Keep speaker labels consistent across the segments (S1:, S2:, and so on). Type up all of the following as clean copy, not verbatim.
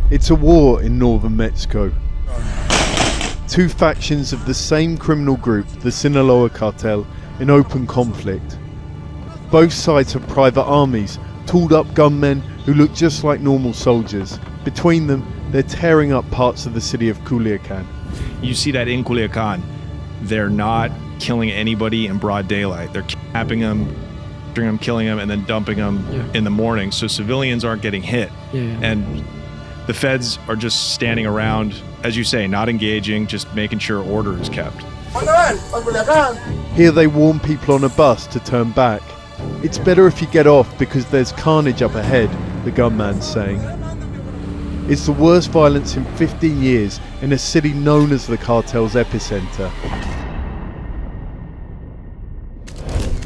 S1: It's a war in northern Mexico. Two factions of the same criminal group, the Sinaloa Cartel, in open conflict. Both sides have private armies, tooled up gunmen who look just like normal soldiers. Between them, they're tearing up parts of the city of Culiacán.
S2: You see that in Culiacán. They're not killing anybody in broad daylight. They're kidnapping them, killing them, and then dumping them in the morning. So civilians aren't getting hit. And the feds are just standing around, as you say, not engaging, just making sure order is kept.
S1: Here they warn people on a bus to turn back. It's better if you get off because there's carnage up ahead, the gunman's saying. It's the worst violence in 15 years in a city known as the cartel's epicenter.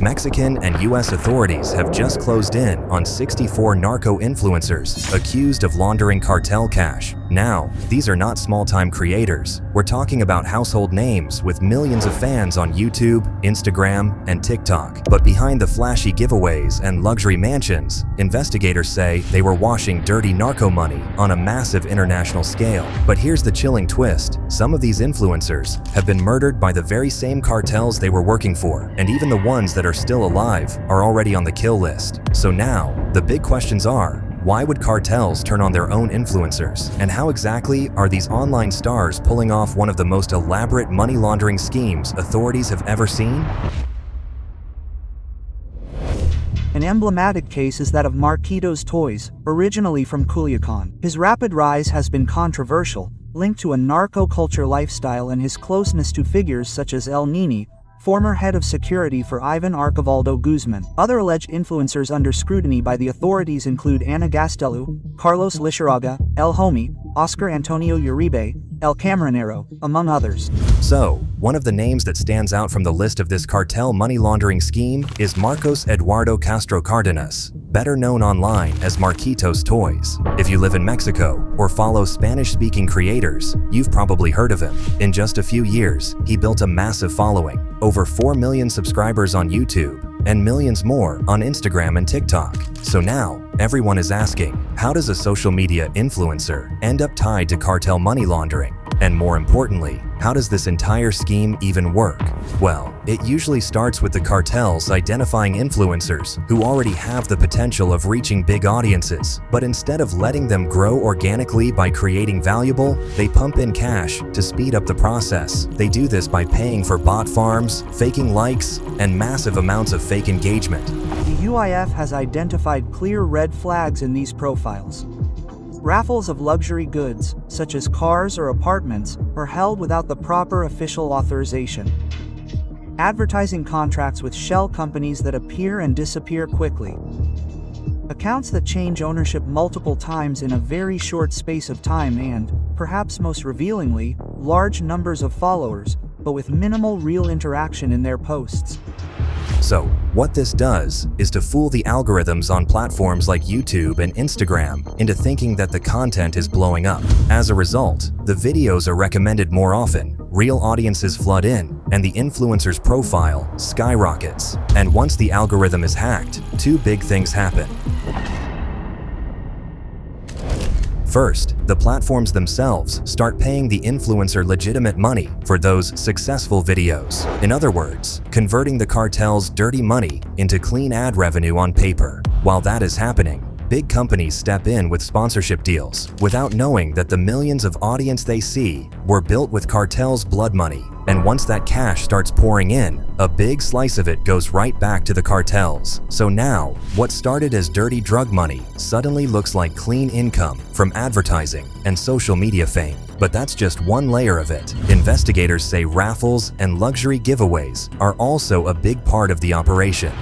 S3: Mexican and U.S. authorities have just closed in on 64 narco-influencers accused of laundering cartel cash. Now, these are not small-time creators. We're talking about household names with millions of fans on YouTube, Instagram, and TikTok. But behind the flashy giveaways and luxury mansions, investigators say they were washing dirty narco money on a massive international scale. But here's the chilling twist. Some of these influencers have been murdered by the very same cartels they were working for, and even the ones that are still alive are already on the kill list. So now, the big questions are, why would cartels turn on their own influencers? And how exactly are these online stars pulling off one of the most elaborate money laundering schemes authorities have ever seen?
S4: An emblematic case is that of Marquitos Toys, originally from Culiacán. His rapid rise has been controversial, linked to a narco-culture lifestyle and his closeness to figures such as El Nini, former head of security for Ivan Archivaldo Guzman. Other alleged influencers under scrutiny by the authorities include Ana Gastelum, Carlos Lizarraga, El Homie, Oscar Antonio Uribe, El Camaronero, among others.
S3: So, one of the names that stands out from the list of this cartel money laundering scheme is Marcos Eduardo Castro Cardenas, better known online as Marquitos Toys. If you live in Mexico or follow Spanish-speaking creators, you've probably heard of him. In just a few years, he built a massive following, over 4 million subscribers on YouTube, and millions more on Instagram and TikTok. So now, everyone is asking, how does a social media influencer end up tied to cartel money laundering? And more importantly, how does this entire scheme even work? Well, it usually starts with the cartels identifying influencers who already have the potential of reaching big audiences, but instead of letting them grow organically by creating valuable, they pump in cash to speed up the process. They do this by paying for bot farms, faking likes, and massive amounts of fake engagement.
S4: The UIF has identified clear red flags in these profiles. Raffles of luxury goods, such as cars or apartments, are held without the proper official authorization. Advertising contracts with shell companies that appear and disappear quickly. Accounts that change ownership multiple times in a very short space of time and, perhaps most revealingly, large numbers of followers, but with minimal real interaction in their posts.
S3: So, what this does is to fool the algorithms on platforms like YouTube and Instagram into thinking that the content is blowing up. As a result, the videos are recommended more often, real audiences flood in, and the influencer's profile skyrockets. And once the algorithm is hacked, two big things happen. First, the platforms themselves start paying the influencer legitimate money for those successful videos. In other words, converting the cartel's dirty money into clean ad revenue on paper. While that is happening, big companies step in with sponsorship deals without knowing that the millions of audience they see were built with cartel's blood money. And once that cash starts pouring in, a big slice of it goes right back to the cartels. So now, what started as dirty drug money suddenly looks like clean income from advertising and social media fame. But that's just one layer of it. Investigators say raffles and luxury giveaways are also a big part of the operation.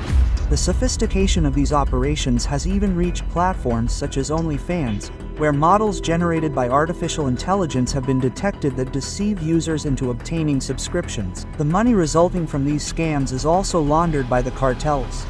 S4: The sophistication of these operations has even reached platforms such as OnlyFans, where models generated by artificial intelligence have been detected that deceive users into obtaining subscriptions. The money resulting from these scams is also laundered by the cartels.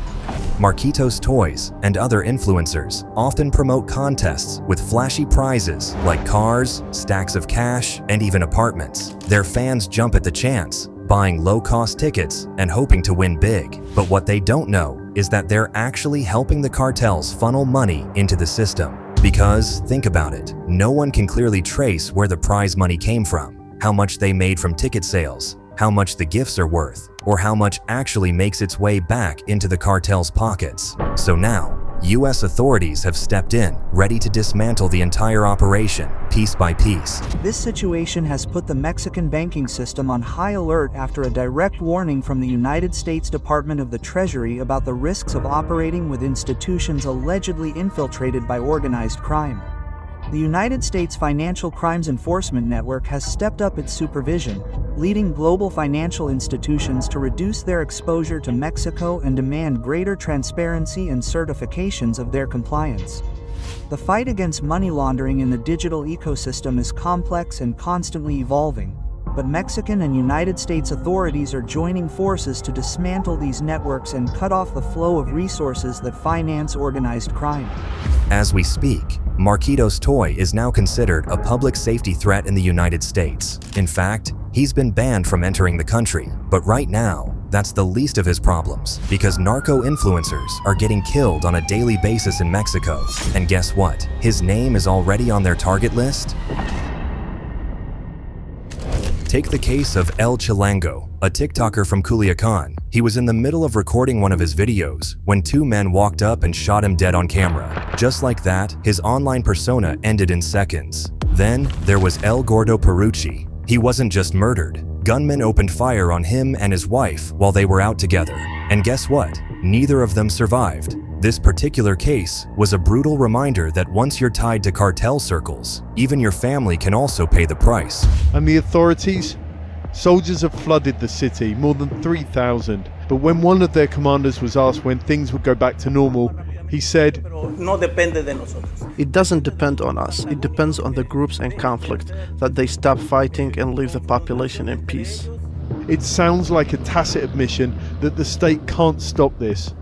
S3: Marquitos Toys and other influencers often promote contests with flashy prizes like cars, stacks of cash, and even apartments. Their fans jump at the chance, buying low-cost tickets and hoping to win big. But what they don't know is that they're actually helping the cartels funnel money into the system. Because, think about it, no one can clearly trace where the prize money came from, how much they made from ticket sales, how much the gifts are worth, or how much actually makes its way back into the cartel's pockets. So now, US authorities have stepped in, ready to dismantle the entire operation, piece by piece.
S4: This situation has put the Mexican banking system on high alert after a direct warning from the United States Department of the Treasury about the risks of operating with institutions allegedly infiltrated by organized crime. The United States Financial Crimes Enforcement Network has stepped up its supervision, leading global financial institutions to reduce their exposure to Mexico and demand greater transparency and certifications of their compliance. The fight against money laundering in the digital ecosystem is complex and constantly evolving, but Mexican and United States authorities are joining forces to dismantle these networks and cut off the flow of resources that finance organized crime.
S3: As we speak, Marquitos Toy is now considered a public safety threat in the United States. In fact, he's been banned from entering the country, but right now, that's the least of his problems, because narco influencers are getting killed on a daily basis in Mexico. And guess what? His name is already on their target list? Take the case of El Chilango, a TikToker from Culiacán. He was in the middle of recording one of his videos when two men walked up and shot him dead on camera. Just like that, his online persona ended in seconds. Then, there was El Gordo Perucci. He wasn't just murdered. Gunmen opened fire on him and his wife while they were out together. And guess what? Neither of them survived. This particular case was a brutal reminder that once you're tied to cartel circles, even your family can also pay the price.
S1: And the authorities? Soldiers have flooded the city, more than 3,000. But when one of their commanders was asked when things would go back to normal, he said,
S5: "It doesn't depend on us. It depends on the groups in conflict, that they stop fighting and leave the population in peace."
S1: It sounds like a tacit admission that the state can't stop this.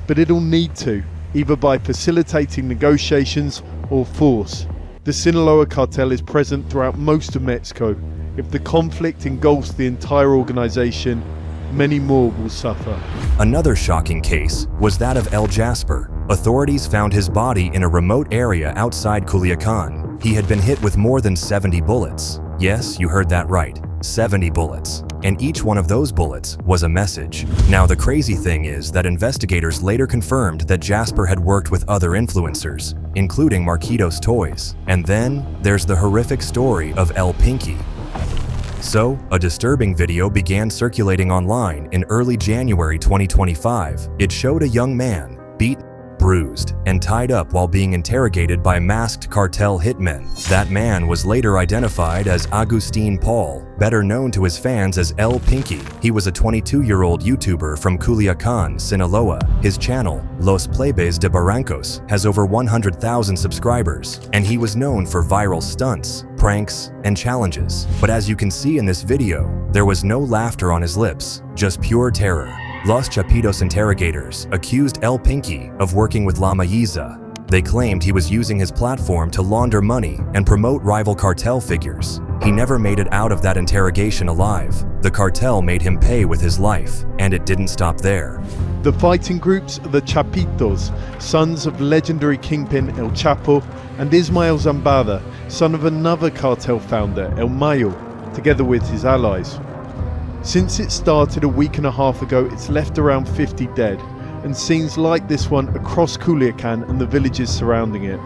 S1: But it'll need to, either by facilitating negotiations or force. The Sinaloa cartel is present throughout most of Mexico. If the conflict engulfs the entire organization, many more will suffer.
S3: Another shocking case was that of El Jasper. Authorities found his body in a remote area outside Culiacán. He had been hit with more than 70 bullets. Yes, you heard that right, 70 bullets. And each one of those bullets was a message. Now the crazy thing is that investigators later confirmed that Jasper had worked with other influencers, including Marquitos Toys. And then there's the horrific story of El Pinky. So, a disturbing video began circulating online in early January 2025. It showed a young man, beaten, bruised, and tied up while being interrogated by masked cartel hitmen. That man was later identified as Agustin Paul, better known to his fans as El Pinky. He was a 22-year-old YouTuber from Culiacán, Sinaloa. His channel, Los Plebes de Barrancos, has over 100,000 subscribers, and he was known for viral stunts, pranks, and challenges. But as you can see in this video, there was no laughter on his lips, just pure terror. Los Chapitos interrogators accused El Pinky of working with La Mayiza. They claimed he was using his platform to launder money and promote rival cartel figures. He never made it out of that interrogation alive. The cartel made him pay with his life, and it didn't stop there.
S1: The fighting groups are the Chapitos, sons of legendary kingpin El Chapo, and Ismael Zambada, son of another cartel founder, El Mayo, together with his allies. Since it started a week and a half ago, it's left around 50 dead, and scenes like this one across Culiacán and the villages surrounding it.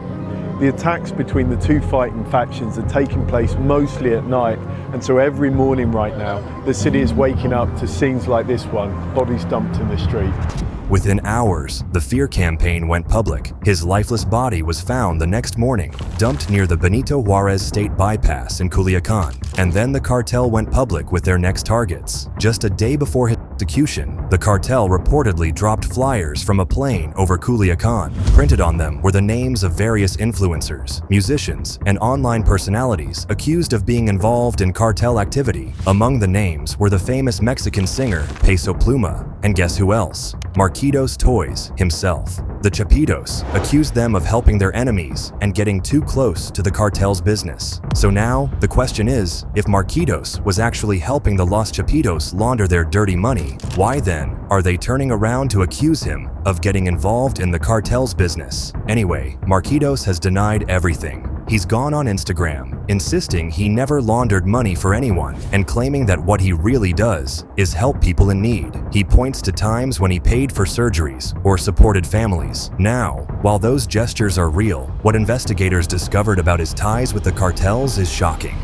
S1: The attacks between the two fighting factions are taking place mostly at night, and so every morning right now, the city is waking up to scenes like this one, bodies dumped in the street.
S3: Within hours, the fear campaign went public. His lifeless body was found the next morning, dumped near the Benito Juarez State Bypass in Culiacán. And then the cartel went public with their next targets. Just a day before his execution, the cartel reportedly dropped flyers from a plane over Culiacán. Printed on them were the names of various influencers, musicians, and online personalities accused of being involved in cartel activity. Among the names were the famous Mexican singer Peso Pluma, And guess who else? Marquitos Toys himself. The Chapitos accused them of helping their enemies and getting too close to the cartel's business. So now, the question is, if Marquitos was actually helping the Los Chapitos launder their dirty money, why then are they turning around to accuse him of getting involved in the cartel's business? Anyway, Marquitos has denied everything. He's gone on Instagram, insisting he never laundered money for anyone and claiming that what he really does is help people in need. He points to times when he paid for surgeries or supported families. Now, while those gestures are real, what investigators discovered about his ties with the cartels is shocking.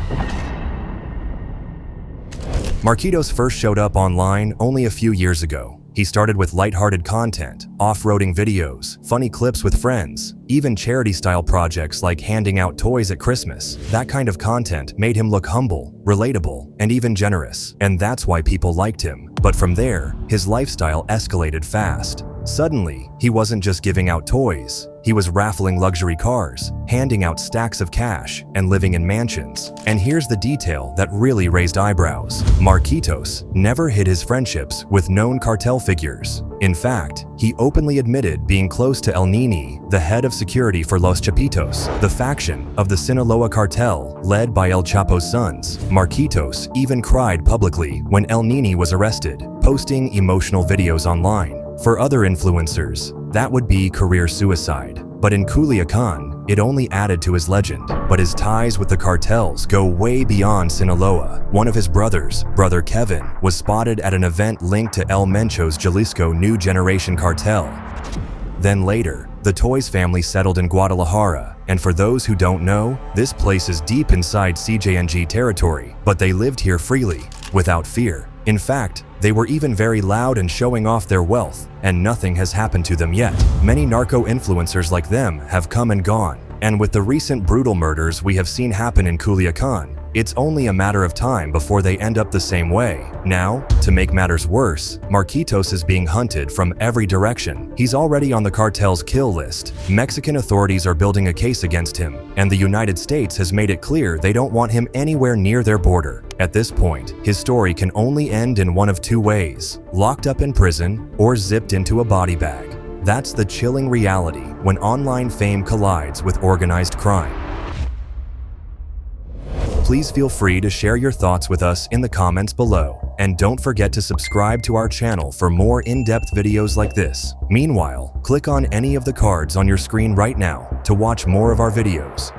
S3: Marquitos first showed up online only a few years ago. He started with lighthearted content, off-roading videos, funny clips with friends, even charity-style projects like handing out toys at Christmas. That kind of content made him look humble, relatable, and even generous, and that's why people liked him. But from there, his lifestyle escalated fast. Suddenly, he wasn't just giving out toys. He was raffling luxury cars, handing out stacks of cash, and living in mansions. And here's the detail that really raised eyebrows. Marquitos never hid his friendships with known cartel figures. In fact, he openly admitted being close to El Nini, the head of security for Los Chapitos, the faction of the Sinaloa cartel led by El Chapo's sons. Marquitos even cried publicly when El Nini was arrested, posting emotional videos online. For other influencers, that would be career suicide. But in Culiacán, it only added to his legend. But his ties with the cartels go way beyond Sinaloa. One of his brothers, Brother Kevin, was spotted at an event linked to El Mencho's Jalisco New Generation cartel. Then later, the Toys family settled in Guadalajara, and for those who don't know, this place is deep inside CJNG territory, but they lived here freely, without fear. In fact, they were even very loud and showing off their wealth, and nothing has happened to them yet. Many narco influencers like them have come and gone, and with the recent brutal murders we have seen happen in Culiacán, it's only a matter of time before they end up the same way. Now, to make matters worse, Marquitos is being hunted from every direction. He's already on the cartel's kill list. Mexican authorities are building a case against him, and the United States has made it clear they don't want him anywhere near their border. At this point, his story can only end in one of two ways: locked up in prison or zipped into a body bag. That's the chilling reality when online fame collides with organized crime. Please feel free to share your thoughts with us in the comments below. And don't forget to subscribe to our channel for more in-depth videos like this. Meanwhile, click on any of the cards on your screen right now to watch more of our videos.